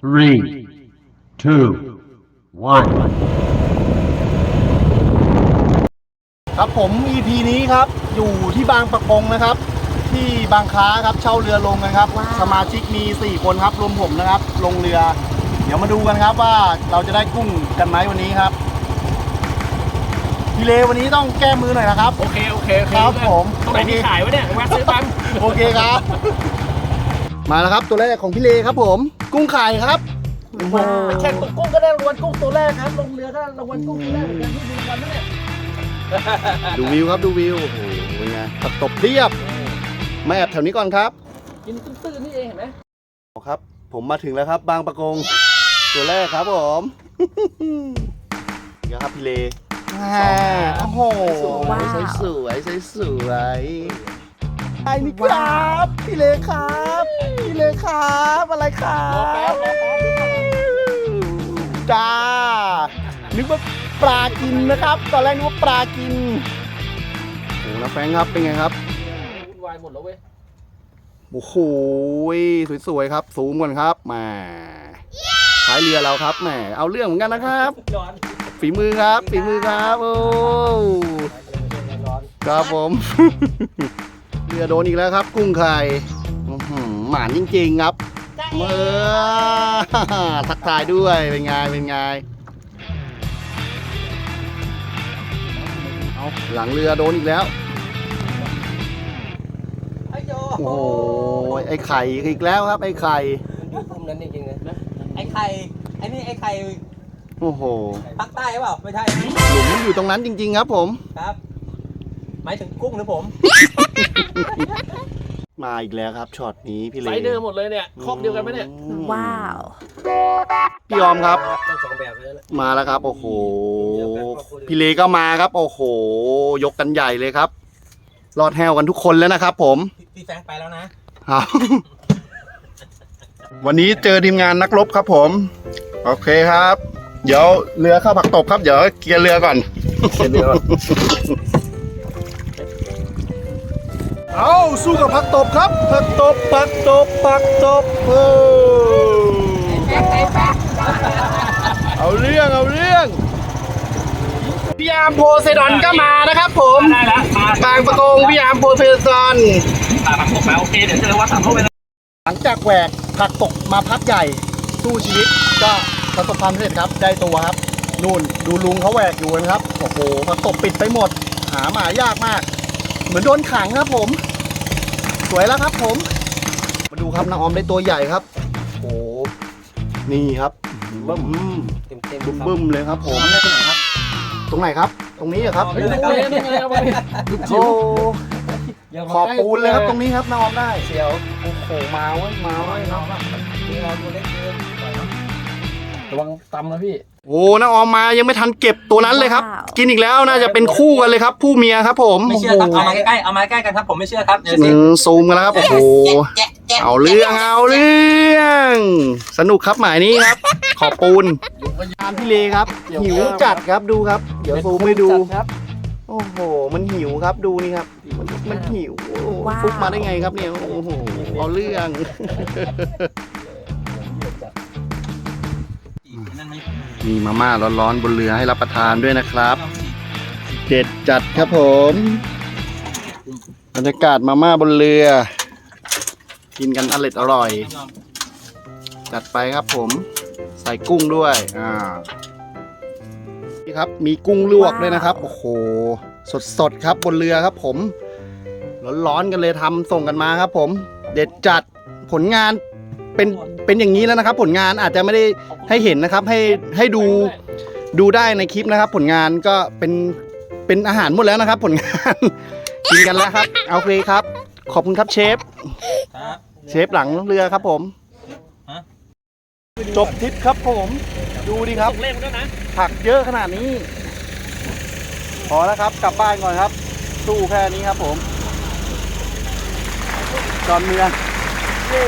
3, 2, 1. ครับผม EP นี้ครับอยู่ที่บางปะกงนะครับที่บางค้าครับเช่าเรือลงกันครับสมาชิกมี4คนครับรวมผมนะครับลงเรือเดี๋ยวมาดูกันครับว่าเราจะได้กุ้งกันไหมวันนี้ครับพี่เลวันนี้ต้องแก้มือหน่อยนะครับโอเคครับผม ตรงไหนที่ขายวะเนี่ยแวะซื้อปั๊ม โอเคครับ มาแล้วครับตัวแรกของพี่เลครับผมกุ้งไข่ครับ แข่งตกกุ้งก็ได้รางวัลกุ้งตัวแรกครับลงเรือก็รางวัลกุ้งตัวแรกเหมือนกันที่ดูวันนั้นเนี่ย ดูวิวครับดูวิวโอ้โหเป็นไงผักตบเรียบมาแอบแถวนี้ก่อนครับ กินตื้นๆนี่เองเห็นไหม ครับผมมาถึงแล้วครับบางปะกงตัวแรกครับผม เดี๋ยวครับพี่เลโอ้โหสวยไอ้นี่ครับพี่เลครับพี่เลครับอะไรครับจ้านึกว่าปลากินนะครับตอนแรกนึกว่าปลากินโอ้นะแฟงครับเป็นไงครับ วุ่นวายหมดแล้วเว้ย โอ้โหสวยๆครับสูงก่อนครับแหมท้ายเรือเราครับแหมเอาเรื่องเหมือนกันนะครับ ร้อน ฝีมือครับโอ้ครับผม เรือโดนอีกแล้วครับกุ้งไข่หมานจริงๆครับทักทายด้วยเป็นไงเอาหลังเรือโดนอีกแล้วโอ้โหไอ้ไข่อีกแล้วครับไอ้ไข่ คุมนั้นจริงๆนะไอ้ไข่ไอ้นี่ไอ้ไข่ โอ้โห ภาคใต้หรือเปล่าไม่ใช่ หลุมอยู่ตรงนั้นจริงๆครับผม ครับหมายถึงกุ้งหรือผม มาอีกแล้วครับช็อตนี้พี่เล ไซส์เดิมหมดเลยเนี่ยคอกเดียวกันไหมเนี่ย ว้าว พี่ยอมครับ ทั้งสองแบบเลยนะ มาแล้วครับโอ้โหพี่เลก็มาครับโอ้โหยกกันใหญ่เลยครับรอดแฮวกันทุกคนแล้วนะครับผม พี่แฟงไปแล้วนะ ครับ วันนี้เจอทีมงานนักรบครับผมโอเคครับ เดี๋ยวเรือเข้าผักตบครับเดี๋ยวเกียร์เรือก่อนเอาสู้กับผักตบครับผักตบเอาเรื่องพี่ยามโพไซดอนก็มานะครับผม ได้แล้วมา บางปะกงพี่ยามโพไซดอน ตัดผมแล้วโอเคเดี๋ยวเจอวัดสามเข้าไปเลย หลังจากแหวกผักตกมาพักใหญ่สู้ชีวิตก็ประสบความสำเร็จครับได้ตัวครับนู่นดูลุงเขาแหวกอยู่นะครับโอ้โหผักตกปิดไปหมดหาหมายากมากเหมือนโดนขังครับผมสวยแล้วครับผมมาดูครับน้าออมได้ตัวใหญ่ครับโอ้นี่ครับบึ้มบึ้มเลยครับผมตรงไหนครับตรงนี้ครับ ไม่ดูเลยไม่เลยเอาไป โอ้ขอบปูนเลยครับตรงนี้ครับน้าออมได้ เชียว โอ้โหมาเว้ย น้องตัวเล็กเกินระวังตำนะพี่ โอ้น้าออมมายังไม่ทันเก็บตัวนั้นเลยครับ ว้าว กินอีกแล้วน่าจะเป็นคู่กันเลยครับผู้เมียครับผม ไม่เชื่อครับเอามาใกล้ๆเอามาใกล้กันครับผมไม่เชื่อครับเดี๋ยวสิ ซูมกันแล้วครับโอ้โหเอาเรื่องสนุกครับหมายนี้ครับ ขอบปูนยามพี่เลครับหิวจัดครับดูครับ เดี๋ยวซูมให้ดูโอ้โหมันหิวครับดูนี่ครับมันหิวโอ้โห ว้าว ฟุกมาได้ไงครับเนี่ยโอ้โหเอาเรื่อง มีมาม่าร้อนๆบนเรือให้รับประทานด้วยนะครับเด็ดจัดครับผมบรรยากาศมาม่าบนเรือ กินกันอร่อยจัดไปครับผมใส่กุ้งด้วยนี่ครับมีกุ้งลวกด้วยนะครับโอ้โหสดๆครับบนเรือครับผมร้อนๆกันเลยทำส่งกันมาครับผมเด็ดจัดผลงานเป็นอย่างนี้แล้วนะครับ ผลงานอาจจะไม่ได้ให้เห็นนะครับให้ดูได้ในคลิปนะครับ ผลงานก็เป็นอาหารหมดแล้วนะครับ ผลงาน กินกันแล้วครับโอเคครับขอบคุณครับเชฟหลังเรือครับผมจบทริปครับผมดูดิครับ เล่นด้วยนะ ผักเยอะขนาดนี้พอแล้วครับกลับบ้านก่อนครับสู้แค่นี้ครับผมจอนเมืองเย้